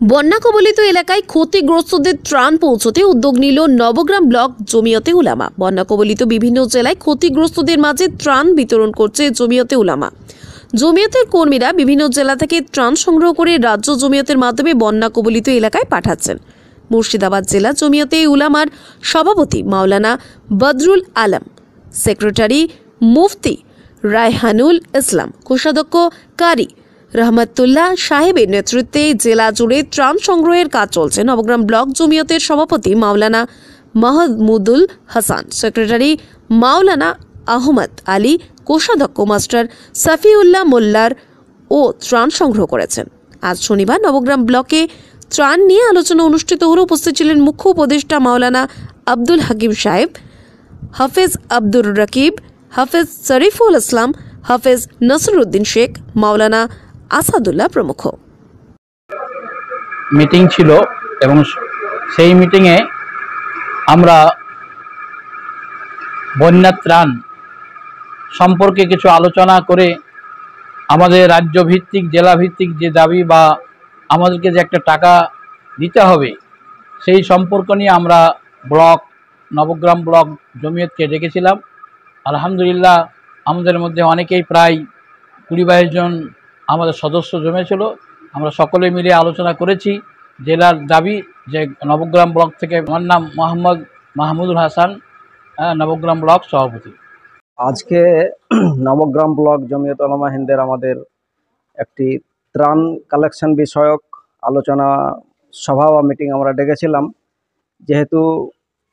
বন্যা কবলিত এলাকায় ক্ষতিগ্রস্তদের ত্রাণ পৌঁছতে উদ্যোগ নিল নবগ্রাম ব্লক জমিয়তে উলামা। বন্যা কবলিত বিভিন্ন জেলায় ক্ষতিগ্রস্তদের মাঝে ত্রাণ বিতরণ করছে জমিয়তে উলামা। জমিয়তের কর্মীরা বিভিন্ন জেলা থেকে ত্রাণ সংগ্রহ করে রাজ্য জমিয়তের মাধ্যমে বন্যা কবলিত এলাকায় পাঠাচ্ছেন। মুর্শিদাবাদ জেলা জমিয়তে উলামার সভাপতি মাওলানা বদরুল আলম, সেক্রেটারি মুফতি রায়হানুল ইসলাম, কোষাধ্যক্ষ কারি রহমতুল্লাহ সাহেবের নেতৃত্বে জেলা জুড়ে ত্রাণ সংগ্রহের কাজ চলছে। নবগ্রাম ব্লক জমিয়তের সভাপতি মাওলানা মাহমুদুল হাসান, সেক্রেটারি মাওলানা আহমদ আলী, কোষাধ্যক্ষ মাস্টার সাফিউল্লাহ মোল্লার ও ত্রাণ সংগ্রহ করেছেন। আজ শনিবার নবগ্রাম ব্লকে ত্রাণ নিয়ে আলোচনা অনুষ্ঠিত হলে উপস্থিত ছিলেন মুখ্য উপদেষ্টা মাওলানা আব্দুল হাকিম সাহেব, হাফেজ আব্দুর রকিব, হাফেজ শরীফুল ইসলাম, হাফেজ নসরুদ্দিন শেখ, মাওলানা আসাদুল্লাহ প্রমুখ। মিটিং ছিল এবং সেই মিটিংয়ে আমরা বন্যা ত্রাণ সম্পর্কে কিছু আলোচনা করে আমাদের রাজ্য ভিত্তিক জেলা ভিত্তিক যে দাবি বা আমাদেরকে যে একটা টাকা দিতে হবে সেই সম্পর্ক নিয়ে আমরা নবগ্রাম ব্লক জমিয়তকে ডেকেছিলাম। আলহামদুলিল্লাহ আমাদের মধ্যে অনেকেই প্রায় 20-22 জন আমাদের সদস্য জমেছিল। আমরা সকলে মিলে আলোচনা করেছি জেলার দাবি যে নবগ্রাম ব্লক থেকে। আমার নাম মোহাম্মদ মাহমুদুল হাসান, নবগ্রাম ব্লক সভাপতি। আজকে নবগ্রাম ব্লক জমিয়ত উলামা হিন্দের আমাদের একটি ত্রাণ কালেকশন বিষয়ক আলোচনা সভা বা মিটিং আমরা ডেকেছিলাম। যেহেতু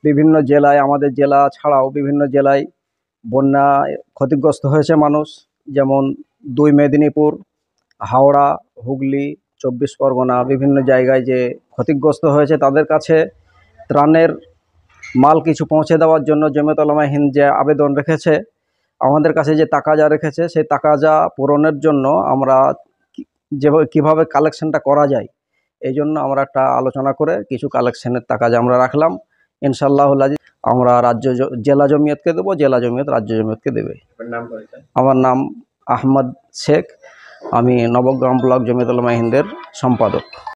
বিভিন্ন জেলায়, আমাদের জেলা ছাড়াও বিভিন্ন জেলায় বন্যা ক্ষতিগ্রস্ত হয়েছে মানুষ, যেমন 2 মেদিনীপুর, হাওড়া, হুগলি, 24 পরগনা, বিভিন্ন জায়গায় যে ক্ষতিগ্রস্ত হয়েছে তাদের কাছে ত্রাণের মাল কিছু পৌঁছে দেওয়ার জন্য জমিয়ত উলামা হিন্দ যে আবেদন রেখেছে, আমাদের কাছে যে তাকাজা রেখেছে সেই তাকাজা পূরণের জন্য আমরা কিভাবে কালেকশনটা করা যায় এই জন্য আমরা একটা আলোচনা করে কিছু কালেকশনের তাকাজা আমরা রাখলাম। ইনশাআল্লাহ আমরা জেলা জমিয়তকে দেবো, জেলা জমিয়ত রাজ্য জমিয়তকে দেবে। আমার নাম আহমদ শেখ, আমি নবগ্রাম ব্লক জমিয়ত উলামা হিন্দের সম্পাদক।